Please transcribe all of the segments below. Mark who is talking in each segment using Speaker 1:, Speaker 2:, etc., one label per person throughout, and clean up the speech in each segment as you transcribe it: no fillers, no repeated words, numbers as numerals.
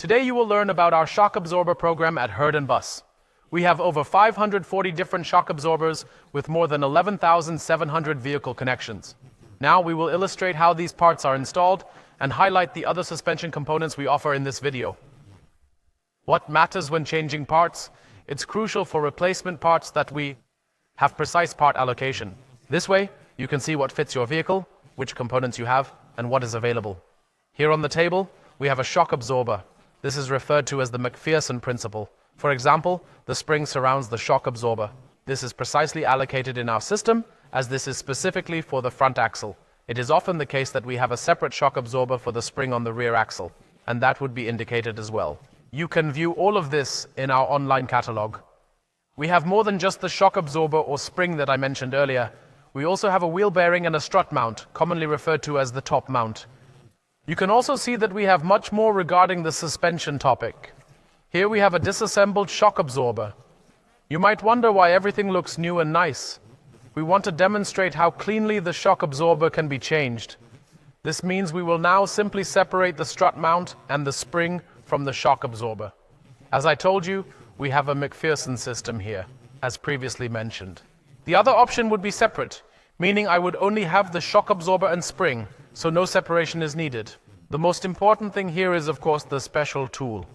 Speaker 1: Today you will learn about our shock absorber program at Herd & Bus. We have over 540 different shock absorbers with more than 11,700 vehicle connections. Now we will illustrate how these parts are installed and highlight the other suspension components we offer in this video. What matters when changing parts? It's crucial for replacement parts that we have precise part allocation. This way, you can see what fits your vehicle, which components you have, and what is available. Here on the table, we have a shock absorber. This is referred to as the McPherson principle. For example, the spring surrounds the shock absorber. This is precisely allocated in our system, as this is specifically for the front axle. It is often the case that we have a separate shock absorber for the spring on the rear axle, and that would be indicated as well. You can view all of this in our online catalog. We have more than just the shock absorber or spring that I mentioned earlier. We also have a wheel bearing and a strut mount, commonly referred to as the top mount. You can also see that we have much more regarding the suspension topic. Here we have a disassembled shock absorber. You might wonder why everything looks new and nice. We want to demonstrate how cleanly the shock absorber can be changed. This means we will now simply separate the strut mount and the spring from the shock absorber. As I told you, we have a McPherson system here, as previously mentioned. The other option would be separate, meaning I would only have the shock absorber and spring, so no separation is needed. The most important thing here is, of course, the special tool.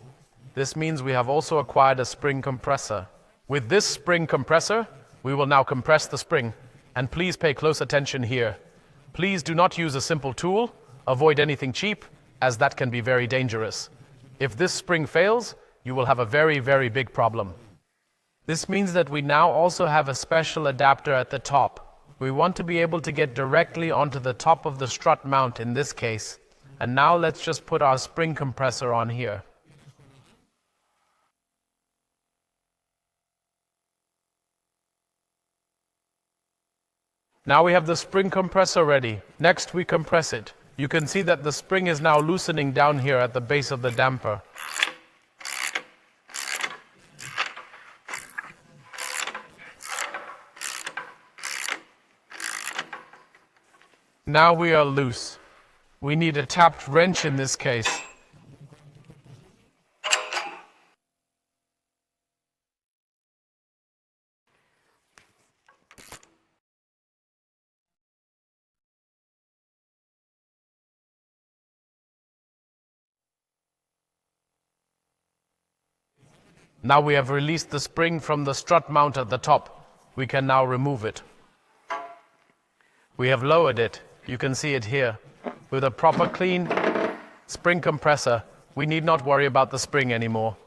Speaker 1: This means we have also acquired a spring compressor. With this spring compressor, we will now compress the spring, and please pay close attention here. Please do not use a simple tool, avoid anything cheap, as that can be very dangerous. If this spring fails, you will have a very, very big problem. This means that we now also have a special adapter at the top. We want to be able to get directly onto the top of the strut mount in this case. And now let's just put our spring compressor on here. Now we have the spring compressor ready. Next we compress it. You can see that the spring is now loosening down here at the base of the damper. Now we are loose. We need a tapped wrench in this case. Now we have released the spring from the strut mount at the top. We can now remove it. We have lowered it. You can see it here. With a proper clean spring compressor, we need not worry about the spring anymore.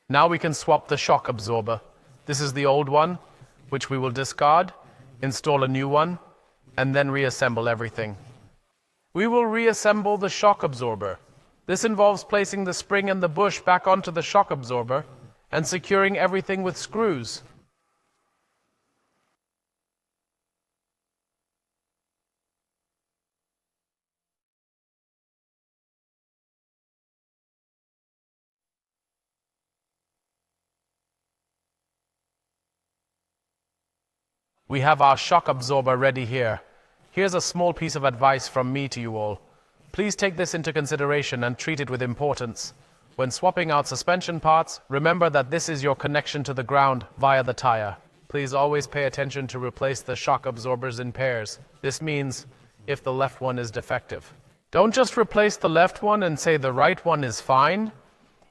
Speaker 1: Now we can swap the shock absorber. This is the old one, which we will discard, install a new one, and then reassemble everything. We will reassemble the shock absorber. This involves placing the spring and the bush back onto the shock absorber and securing everything with screws. We have our shock absorber ready here. Here's a small piece of advice from me to you all. Please take this into consideration and treat it with importance. When swapping out suspension parts, remember that this is your connection to the ground via the tire. Please always pay attention to replace the shock absorbers in pairs. This means if the left one is defective. Don't just replace the left one and say the right one is fine.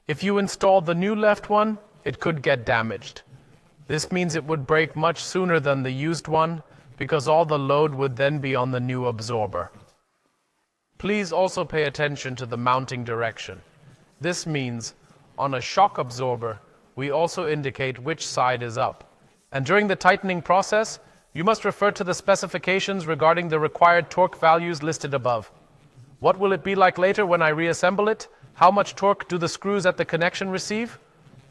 Speaker 1: If you install the new left one, it could get damaged. This means it would break much sooner than the used one because all the load would then be on the new absorber. Please also pay attention to the mounting direction. This means on a shock absorber, we also indicate which side is up. And during the tightening process, you must refer to the specifications regarding the required torque values listed above. What will it be like later when I reassemble it? How much torque do the screws at the connection receive?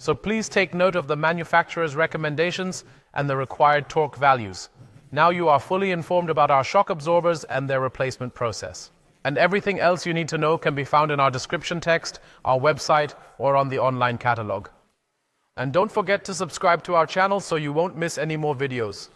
Speaker 1: So please take note of the manufacturer's recommendations and the required torque values. Now you are fully informed about our shock absorbers and their replacement process. And everything else you need to know can be found in our description text, our website, or on the online catalog. And don't forget to subscribe to our channel so you won't miss any more videos.